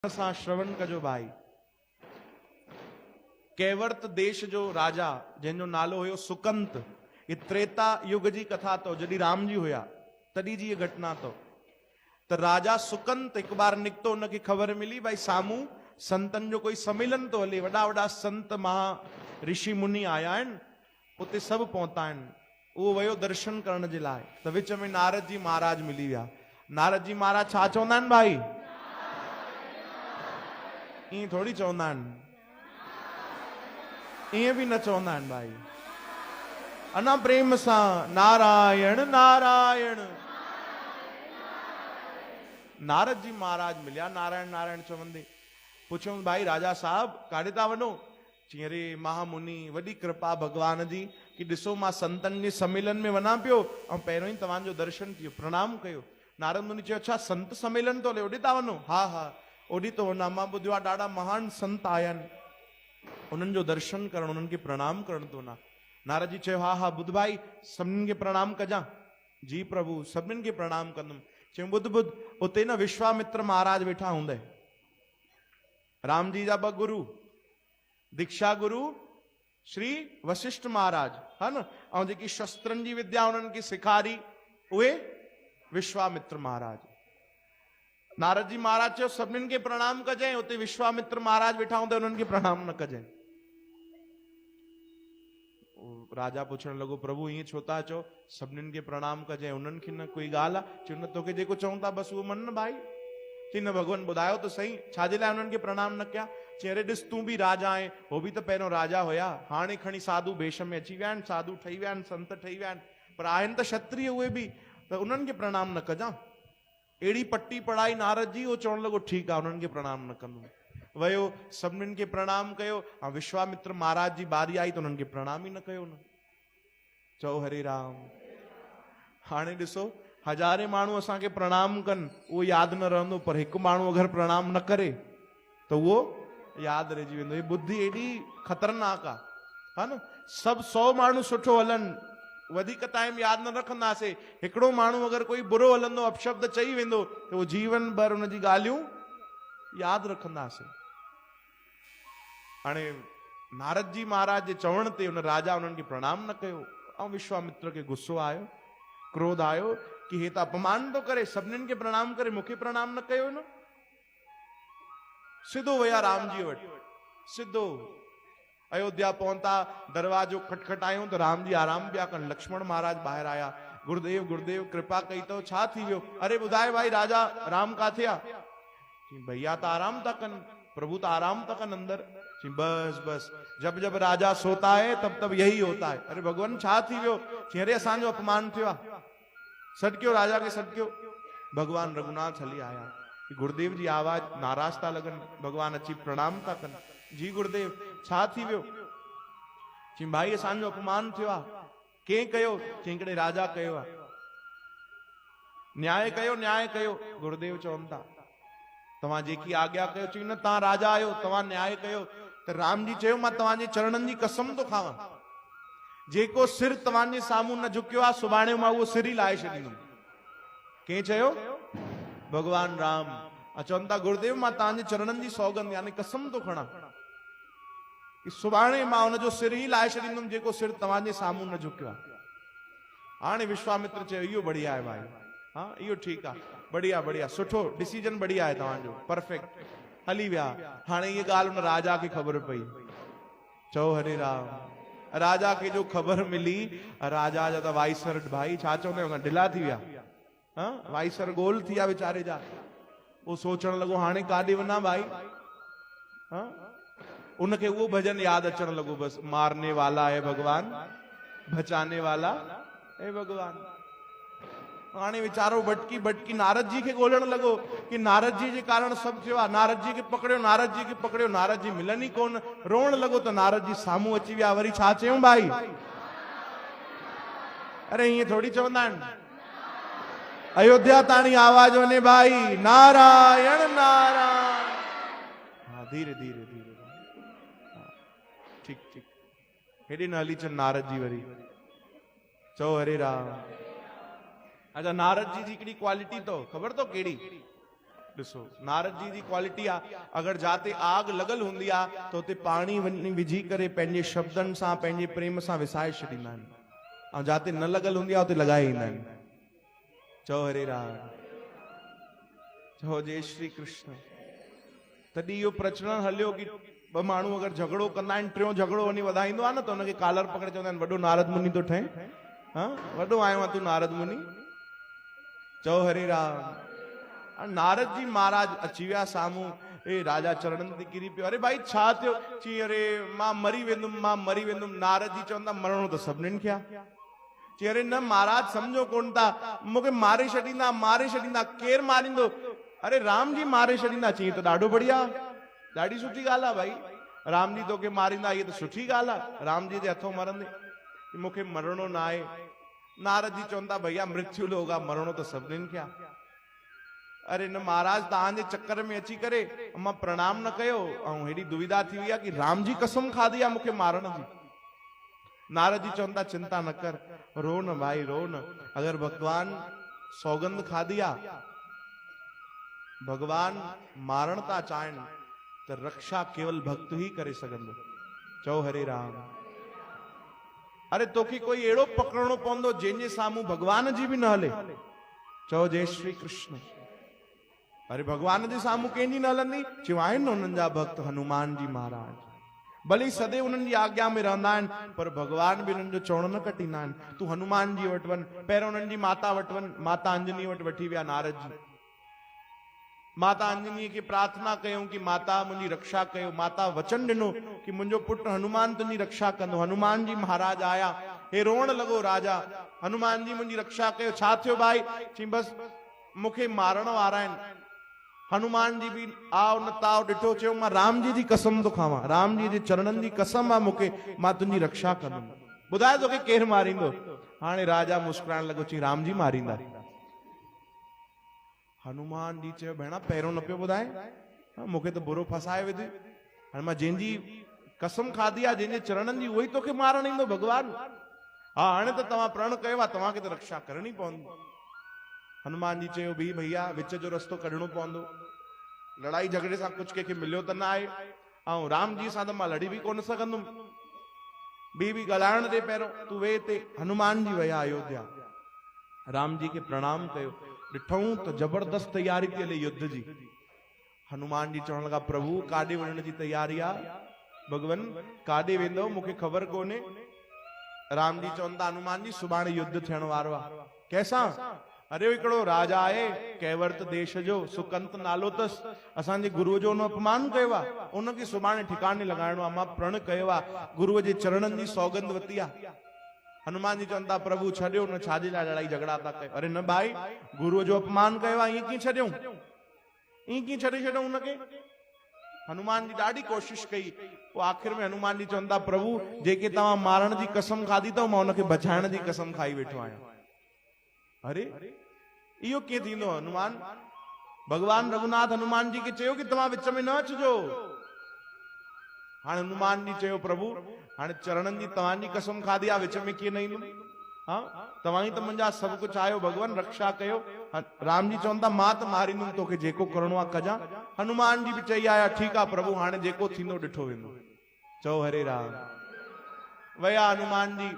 सा श्रवण कजो भाई। कैवर्त देश जो राजा जंहिंजो नालो हुयो सुकंत, ये त्रेता युग जी कथा तो जॾहिं राम जी हुया तॾहिं जी ये घटना तो। त राजा सुकंत एक बार निकतो, उनखे ख़बर मिली भाई साम्हूं संतन जो कोई सम्मेलन तो हले, वॾा वॾा संत महा ऋषि मुनि आया आहिनि, उते सभु पहुता आहिनि। उहो वियो दर्शन करण जे लाइ, त विच में नारद जी महाराज मिली विया। नारद जी महाराज छा चवंदा आहिनि भाई? ईअं थोड़ी चवंदा आहिनि, ईअं बि न चवंदा आहिनि भाई। अना प्रेम सां नारायण नारायण। नारद जी महाराज मिलिया, नारायण नारायण चवंदे पुछऊं भाई राजा साहब काॾे था वञो? चई अरे महामुनि वॾी कृपा भगवान जी कि ॾिसो मां संतन जे सम्मेलन में वञा पियो ऐं पहिरियों ई तव्हांजो दर्शन थियो, प्रणाम कयो। नारद मुनि चयो अच्छा संत सम्मेलन तो हले, ओॾे था वञो? हा हा ओॾी तो वञा, मां ॿुधियो आहे ॾाढा महान संत आया आहिनि, उन्हनि जो दर्शन करणु, उन्हनि खे प्रणाम करणु थो वञा। नारद जी चयो हा हा ॿुध भाई सभिनीनि खे प्रणाम कजां। जी प्रभु सभिनीनि खे प्रणाम कंदुमि। चयो ॿुध ॿुध, उते न विश्वामित्र महाराज वेठा हूंदे, राम जी जा ॿ गुरु, दीक्षा गुरु श्री वशिष्ठ महाराज है न, ऐं जेकी शस्त्रनि जी विद्या उन्हनि खे सेखारी उहे विश्वामित्र महाराज। नारद जी महाराज चयो सभिनीनि खे प्रणाम कजांइ, उते विश्वामित्र महाराज वेठा हूंदे उन्हनि खे प्रणाम न कजांइ। राजा पुछण लॻो प्रभु ईअं छो था चओ, सभिनीनि खे प्रणाम कजांइ उन्हनि खे न, कोई ॻाल्हि आहे? चयो न तोखे जेको चऊं था बसि उहो मन न भाई। चई न भॻवान ॿुधायो त सही छाजे लाइ उन्हनि खे प्रणाम न कया? चई अरे ॾिस तूं बि राजा आहे, हो बि त पहिरियों राजा हुया, हाणे खणी साधु वेश में अची विया आहिनि, साधु ठही विया आहिनि, संत ठही विया आहिनि, पर आहिनि त क्षत्रिय उहे बि, त उन्हनि खे प्रणाम न कजां। अहिड़ी पट्टी पढ़ाई नारद जी, उहो चवणु लॻो ठीकु आहे उन्हनि खे प्रणाम न कंदुमि। वियो सभिनीनि खे प्रणाम कयो, ऐं विश्वामित्र महाराज जी बारी आई त उन्हनि खे प्रणाम ई न कयो न। चओ हरे राम। हाणे ॾिसो हज़ारे माण्हू असांखे प्रणाम कनि उहो यादि न रहंदो, पर हिकु माण्हू अगरि प्रणाम न करे त उहो यादि रहिजी वेंदो। हीअ बुद्धि एॾी ख़तरनाक आहे, हा न। सभु 100 माण्हू सुठो हलनि, वधीक टाइम यादि न रखंदासीं, हिकिड़ो माण्हू अगरि कोई बुरो हलंदो, अपशब्द चई वेंदो त उहो जीवन भर उन जी ॻाल्हियूं यादि रखंदासीं। हाणे नारद जी महाराज जे चवण ते उन राजा उन्हनि खे प्रणाम न कयो, ऐं विश्वामित्र खे गुस्सो आयो, क्रोध आयो कि हे त अपमान थो करे, सभिनीनि खे प्रणाम करे मूंखे प्रणाम न कयो न। सिधो विया राम जी वटि, सिधो अयोध्या पहुता, दरवाजो खटखटायूं त राम जी आराम पिया कनि। लक्ष्मण महाराज ॿाहिरि आया, गुरुदेव गुरुदेव कृपा कई तो, छा थी वियो? अरे ॿुधाए भाई राजा राम काथे आहे? भैया त आराम था कनि, प्रभु तो आराम था कनि अंदर। बस बस जब जब राजा सोता है तब तब यही होता है। अरे भगवान छा थी वियो? अरे असांजो अपमान थियो आहे, सटकियो राजा खे सटकियो। भगवान रघुनाथ हली आया, गुरुदेव जी आवाज नाराज था लॻनि, भगवान अची प्रणाम था कनि। जी गुरुदेव छा थी वियो? चई भाई असांजो अपमान थियो आहे। कंहिं कयो? चई हिकिड़े राजा कयो आहे। न्याय कयो न्याय कयो। गुरुदेव चवनि था तव्हां जेकी आज्ञा कयो। चई न तव्हां राजा आहियो, तव्हां न्याय कयो। त राम जी चयो मां तव्हांजे चरणनि जी कसम थो खावां, जेको सिर तव्हांजे साम्हूं न झुकियो आहे सुभाणे मां उहो सिर ई लाहे छॾींदुमि। कंहिं चयो? भगवान राम। चवनि था गुरुदेव मां तव्हांजे चरणनि जी सौगंध यानी कसम थो खणा कि सुभाणे मां हुनजो सिर ई लाहे छॾींदुमि जेको सिर तव्हांजे साम्हूं न झुकियो आहे। हाणे विश्वामित्र चयो इहो बढ़िया आहे भाई, हाँ इहो ठीकु आहे, बढ़िया बढ़िया, सुठो डिसीजन बढ़िया आहे तव्हांजो, परफेक्ट। हली विया। हाणे ये ॻाल्हि उन राजा खे ख़बर पई। चओ हरे राम। राजा खे जो ख़बर मिली, राजा जा त वाइसर भाई छा चवंदा आहियूं ढिला थी विया, हाँ वाइसर गोल थी विया वीचारे जा। वो सोचण लॻो हाणे काॾे वञा भाई, हाँ उनखे उहो भजन यादि अचण लॻो, बसि मारने वाला है भगवान, बचाने वाला है भगवान। हाणे वीचारो भटकी भटकी नारद जी खे ॻोल्हण लॻो कि नारद जी जे कारण सभु थियो आहे। नारद जी खे पकड़ियो, नारद जी खे पकड़ियो, नारद जी मिलनि ई कोन। रोअण लॻो त नारद जी साम्हूं अची विया। वरी छा चयूं भाई? अरे ईअं थोड़ी चवंदा आहिनि, अयोध्या ताणी आवाज वञे भाई नारायण नारायण। हाँ धीरे धीरे धीरे, ठीक ठीक, हेॾे न हली अचनि नारद जी वरी। चओ हरे राम। अच्छा नारद जी जी हिकिड़ी क्वालिटी तो ख़बर तो कहिड़ी? ॾिसो नारद जी जी क्वालिटी आहे, अगर जाते आग लगल हूंदी आहे तो उते पाणी विझी करे पंहिंजे शब्दनि सां पंहिंजे प्रेम सां विसाए छॾींदा आहिनि, ऐं जाते न लगल हूंदी आहे उते लगाए ईंदा आहिनि। चओ हरे राम, चओ जय श्री कृष्ण। तॾहिं इहो प्रचलन हलियो कि ॿ माण्हू अगर झगड़ो कंदा आहिनि, टियों झगड़ो वञी वधाईंदो आहे न त हुनखे कालर पकड़े चवंदा आहिनि वॾो नारद मुनि तो ठहे, हाँ वॾो आयो आहे तूं नारद मुनि। चओ हरे राम। नारद जी महाराज अची विया साम्हूं, ए राजा चरणनि ते किरी पियो, अरे भाई छा थियो? चई अरे मां मरी वेंदुमि। नारद जी चवंदा मरणो त सभिनीनि खे आहे। चई अरे न महाराज सम्झो कोन था, मूंखे मारे छॾींदा। केरु मारींदो? अरे राम जी मारे छॾींदा। चई त ॾाढो बढ़िया, ॾाढी सुठी ॻाल्हि आहे भाई, राम जी तोखे मारींदा, इहा त सुठी ॻाल्हि आहे, राम जी जे हथों मरंदे। मूंखे मरणो न आहे। नारद जी चवंदा भैया मृत्यु लोग आहे, मरणो त सभिनीनि खे आहे। अरे न महाराज तव्हांजे चक्कर में अची करे मां प्रणाम न कयो, ऐं हेॾी दुविधा थी वई आहे कि राम जी कसम खाधी आहे मूंखे मारण जी। नारद जी चवंदा चिंता न कर, रो न भाई रो न, अगर भगवान सौगंध खाधी आहे, भगवान मारण था चाहिनि त रक्षा केवल भक्त ही करे सघंदो। चओ हरे राम। अरे तोखे कोई अहिड़ो पकड़णो पवंदो जंहिंजे साम्हूं भगवान जी बि न हले। चओ जय श्री कृष्ण। अरे भगवान जे साम्हूं कंहिंजी न हलंदी? चयो आहिनि न हुननि जा भक्त हनुमान जी महाराज, भले सदैव उन्हनि जी आज्ञा में रहंदा आहिनि, पर भगवान बि उन्हनि जो चवणो न कटींदा आहिनि। तूं हनुमान जी वटि वञ, पहिरियों उन्हनि जी माता वटि वञ। माता अंजनी वटि वठी विया नारद जी। माता अंजनी खे प्रार्थना कयूं कि माता मुंहिंजी रक्षा कयो। माता वचन ॾिनो कि मुंहिंजो पुटु हनुमान तुंहिंजी रक्षा कंदो। हनुमान जी महाराज आया, हे रोअण लॻो राजा, हनुमान जी मुंहिंजी रक्षा कयो। छा थियो भाई? चई बस मूंखे मारण वारा आहिनि। हनुमान जी भी आओ न ताओ ॾिठो, चयो मां राम जी कसम तो खावां, राम जी जे चरणनि जी कसम आहे मूंखे, मां तुंहिंजी रक्षा कंदुमि। ॿुधाए तोखे केरु मारींदो? हाणे राजा मुस्कुराइण लॻो, चई राम जी मारींदा। हनुमान जी चयो भेणा पहिरियों न पियो ॿुधाए, मूंखे त बुरो फसाए विधी। हाणे मां जंहिंजी कसम खाधी आहे, जंहिंजे चरणनि जी, उहो ई तोखे मारण ईंदो भगवान? हा हाणे त तव्हां प्रण कयो आहे, तव्हांखे त रक्षा करणी पवंदी। हनुमान जी चयो भी भैया विच जो रस्तो कढणो पवंदो, लड़ाई झगड़े सां कुछ कंहिंखे मिलियो त न आहे, ऐं राम जी सां त मां लड़ी बि कोन सघंदुमि। बी ॻाल्हाइण दे, पहिरियों तूं वेह ते। हनुमान जी विया अयोध्या, राम जी के प्रणाम कयो, ॾिठऊं त जबरदस्त तैयारी थी हले युद्ध जी। हनुमान जी चवण लॻा प्रभु काॾे वञण जी तैयारी आहे? भगवान काॾे वेंदव मूंखे ख़बर कोन्हे। राम जी चवंदा हनुमान जी सुभाणे युद्ध थियण वारो आहे। कैसां? अरे हिकिड़ो राजा आहे कैवर्त देश जो, सुकंत नालो अथसि, असांजे गुरुअ जो उन अपमान कयो आहे, उनखे सुभाणे ठिकाने लॻाइणो आहे। मां प्रण कयो आहे, गुरुअ जे चरणनि जी सौगंध वरिती आहे। हनुमान जी चवंदा प्रभु छॾियो न, छाजे लाइ लड़ाई झगड़ा था कयो? अरे न भाई गुरुअ जो अपमान कयो आहे, ईअं कीअं छॾियूं? ईअं कीअं छॾे छॾूं उनखे? हनुमान जी ॾाढी कोशिशि कई, पोइ आख़िर में हनुमान जी चवंदा प्रभु जेके तव्हां मारण जी कसम खाधी अथव, मां उनखे बचाइण जी कसम खाई वेठो आहियां। अरे इहो कीअं थींदो? हनुमान भगवान रघुनाथ हनुमान जी खे चयो कि तव्हां विच में न अचिजो। हाणे हनुमान जी चयो प्रभु हाणे चरणनि जी तव्हांजी कसम खाधी आहे, विच में कीअं न ईंदुमि? हाँ तव्हां ई त मुंहिंजा सभु कुझु आहियो, भगवान रक्षा कयो। राम जी चवंदा मां त मारींदुमि, तोखे जेको करिणो आहे कजां। हनुमान जी बि चई आया ठीकु आहे प्रभु, हाणे जेको थींदो ॾिठो वेंदो। चओ हरे राम। वया हनुमान जी,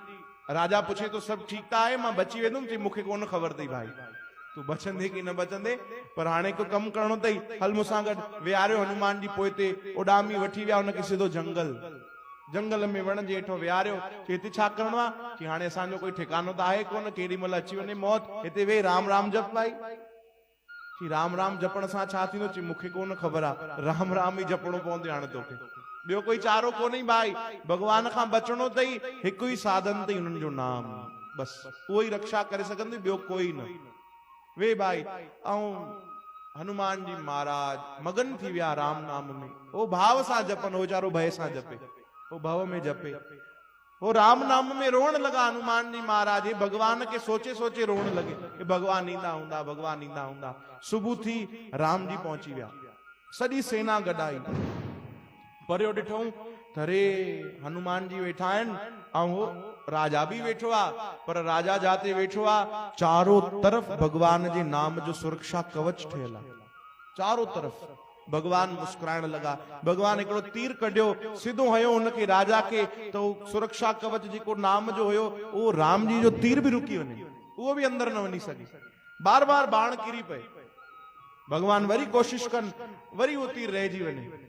राजा पुछे तो सभु ठीकु त आहे? मां बची वेंदुमि? चई मूंखे कोन ख़बर अथई भाई तूं बचंदे कि न बचंदे, पर हाणे हिकु कमु करिणो अथई, हल मूंसां गॾु। विहारियो हनुमान जी पोइते, उॾामी वठी विया उनखे सिधो जंगल में वण जे हेठो विहारियो। चई हिते छा करिणो आहे? चई हाणे असांजो कोई ठिकानो त आहे कोन, केॾी महिल अची वञे मौत, हिते वेह राम राम जप भाई। चई राम राम जपण सां छा थींदो? चई मूंखे कोन ख़बर आहे, राम राम ई जपणो पवंदो हाणे तोखे, ॿियो कोई चारो कोन्हे भाई। भगवान खां बचणो अथई, हिकु ई साधन अथई, उन्हनि जो नाम, बस उहो ई रक्षा करे सघंदी, ॿियो कोई न। वे भाई ऐं हनुमान जी महाराज मगन थी विया राम नाम में, वो भाव सां जपन, हो चारो भय सां जपे, वो भव में जपे, वो राम नाम में रोअण लगा। हनुमान जी महाराज हे भगवान के सोचे सोचे रोअण लगे कि भगवान ईंदा हूंदा, भगवान ईंदा हूंदा। सुबह थी राम जी पहुंची विया, सॼी सेना गॾाई। परियो ॾिठऊं थरे हनुमान जी वेठा आहिनि ऐं हो राजा भी वेठो आ, पर राजा जाते वेठो आ चारों तरफ भगवान जे नाम जो सुरक्षा कवच ठहियल आहे। चारों तरफ भगवान मुस्कुराइण लगा। भगवान हिकिड़ो तीर कढियो, सिधो हयो उनखे राजा के, तो सुरक्षा कवच जेको नाम जो हुयो उहो राम जी जो तीर भी रुकी वञे, उहो भी अंदर न वञी सघे। बार बार बाण किरी पए, भगवान वरी कोशिश कन, वरी वो तीर रहिजी वञे।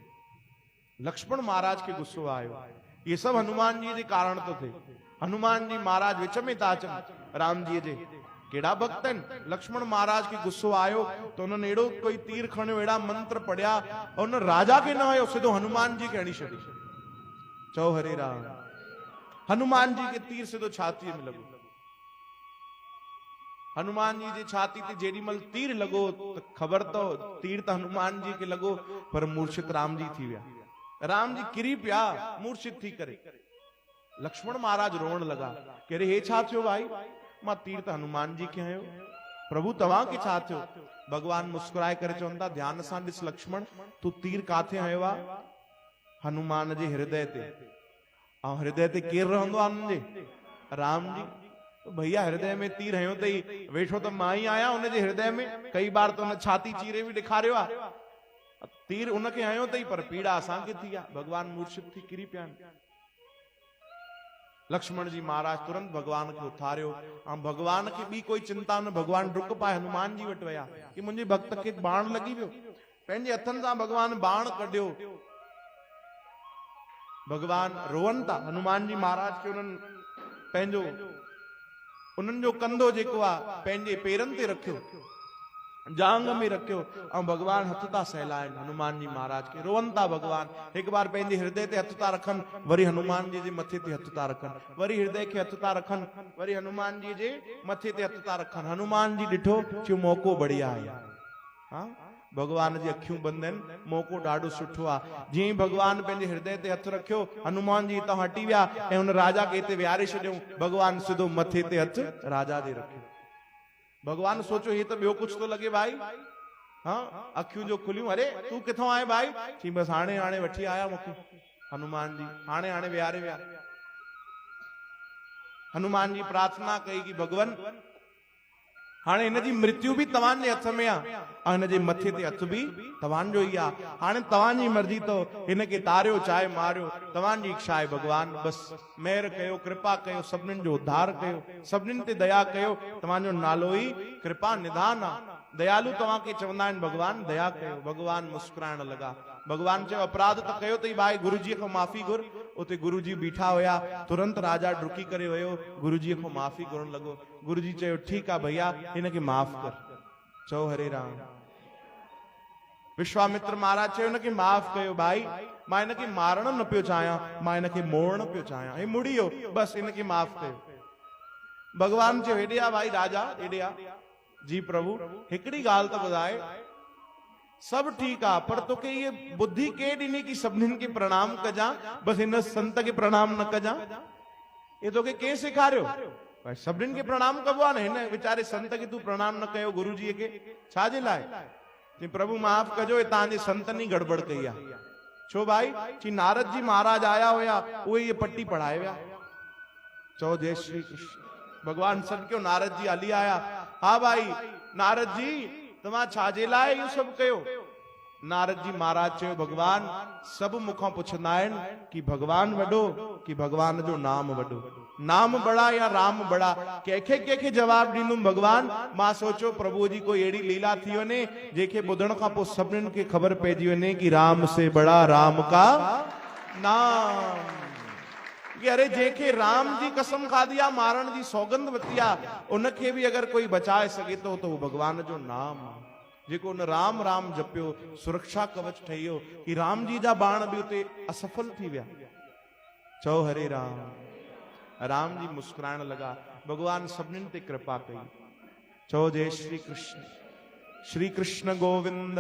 लक्ष्मण महाराज के गुस्सो आयो। ये सब हनुमान जी जे कारण तो थे। हनुमान जी महाराज विच में था अचन राम जी जे, केड़ा भक्त आहिनि। लक्ष्मण महाराज के गुस्सो आयो तो उन्होंने एड़ो कोई तीर खणियो, एड़ा मंत्र पढ़िया, उन राजा के न आयो, सिधो हनुमान जी के हणी छॾी। चओ हरे राम। हनुमान जी के तीर सिधो छाती में लगो। हनुमान जी जे छाती ते जेडीमल तीर लगो तो खबर तो तीर तो हनुमान जी के लगो, पर मूर्छित राम जी थी विया। राम जी किरी पिया मूर्छित थी करे। लक्ष्मण महाराज रोवण लगा कि अरे हे छा थियो भाई, मां तीर तो हनुमान जी के आयो, प्रभु तव्हां के छा थियो। भगवान मुस्कुराए करे चवंदा, ध्यान सां ॾिस लक्ष्मण, तू तीर काथे आयो आ? हनुमान जे हृदय ते। ऐं हृदय ते केर रहंदो आहे उन्हनि जे? राम जी। तो भैया हृदय में तीर हयो तई, वेठो तो मां ही आया उन जे हृदय में। कई बार तो उन छाती चीरे भी ॾेखारियो आ, तीर उनखे हयो तई, पर पीड़ा असांखे थी आ। भगवान मूर्छित थी किरी पिया। लक्ष्मण जी महाराज तुरंत भगवान के उथारियो, भगवान के बी कोई चिंता न। भगवान डुक पाए हनुमान जी वटि विया कि मुंहिंजे भक्त के बाण लगी वियो। पंहिंजे हथनि सां भगवान बाण कढियो। भगवान रोवन था। हनुमान जी महाराज के उन्हनि पंहिंजो उन्हनि जो कंधो जेको आहे पंहिंजे पेरनि ते रखियो, जांग में रखियो, ऐं भगवान हथ था सहलाइनि हनुमान जी महाराज के। रोवन था भगवान। एक बार पंहिंजे हृदय ते हथ था रखनि, वरी हनुमान जी जे मथे ते हथ था रखनि, वरी हृदय के हथ था रखनि, वरी हनुमान जी जे मथे ते हथ था रखनि। हनुमान जी ॾिठो कि मौक़ो बढ़िया आहे। हाँ, भगवान जी अखियूं बंद आहिनि, मौक़ो ॾाढो सुठो आहे। जीअं ई भगवान पंहिंजे हृदय ते हथ रखियो, हनुमान जी हितां हटी विया ऐं हुन राजा के हिते विहारे छॾियऊं। भगवान सिधो मथे ते हथ राजा जे रखियो। भगवान सोचो ये तो ॿियो कुछ तो लगे भाई। हाँ, अखियूं जो खुलियूं, अरे तू किथों आए भाई? चई बस हाणे हाणे वठी आया मूंखे हनुमान जी, हाणे हाणे विहारे विया। हनुमान जी प्रार्थना कई कि भगवान हाणे हिन जी मृत्यु भी तव्हांजे हथ में आ, ऐं हिन जे मथे ते हथ भी तव्हांजो ई आ। हाणे तव्हांजी मर्ज़ी तो हिनखे तारियो चाहे मारियो, तव्हांजी इच्छा आहे भगवान। बस मेहर कयो, कृपा कयो, सभिनीनि जो उद्धार कयो, सभिनीनि ते दया कयो। तव्हांजो नालो ई कृपा निधान आ। दयालु तव्हांखे चवंदा आहिनि भगवान, दया कयो। भगवान मुस्कुराइण लगा। भगवान चयो अपराध तो कयो तई भाई, गुरुजीअ खां माफ़ी घुर। उते गुरुजी बीठा हुया। तुरंत राजा डुकी करे वियो, गुरुजीअ खां माफ़ी घुरण लॻो। गुरुजी चयो ठीक आ भैया, हिनखे माफ़ कर। चओ हरे राम। विश्वामित्र महाराज चयो हिनखे माफ़ कयो भाई, मां हिनखे मारण न पियो चाहियां, मां हिनखे मोड़ण पियो चाहियां। हे मुड़ी वियो, बस हिनखे माफ़ कयो। भगवान चयो हेॾे आ भाई राजा, हेॾे आ। जी प्रभु, हिकिड़ी ॻाल्हि त ॿुधाए, सब ठीक आ, पर तोखे ये बुद्धि के ॾिनी कि सभिनीनि खे प्रणाम कजां, बस हिन संत के प्रणाम न कजां? ये तोखे के सेखारियो? भाई सभिनीनि खे प्रणाम कबो आहे न, हिन वीचारे संत खे तू प्रणाम न कयो गुरुजीअ के, छाजे लाइ? चई प्रभु माफ़ कजो, ये तव्हांजे संतनि ई गड़बड़ कई आहे। छो भाई? चई नारद जी महाराज आया हुया, उहे ये पट्टी पढ़ाए विया। चओ जय श्री कृष्ण। भगवान सॾ कयो, नारद जी हली आया। हा भाई नारद जी, तव्हां छाजे लाइ इहो सभु कयो? नारद जी महाराज चयो भगवान सब मूंखां पुछंदा आहिनि कि भगवान वॾो कि भगवान जो नाम वॾो, नाम बड़ा या राम बड़ा? कंहिंखे कंहिंखे जवाब ॾींदुमि भगवान? मां सोचो प्रभु जी कोई अहिड़ी लीला थी वञे जंहिंखे ॿुधण खां पोइ सभिनीनि खे ख़बर पइजी वञे कि राम से बड़ा राम का नाम। कि अरे जंहिंखे राम जी कसम खाधी आहे, मारण जी सौगंध वरिती आहे, उनखे बि अगरि कोई बचाए सघे थो त उहो भगवान जो नाम आहे। जेको उन राम राम जपियो, सुरक्षा कवच ठही वियो कि राम जी जा बाण बि उते असफल थी विया। चओ हरे राम। राम जी मुस्कुराइण लगा। भगवान सभिनीनि ते कृपा कई। चओ जय श्री कृष्ण। श्री कृष्ण गोविंद।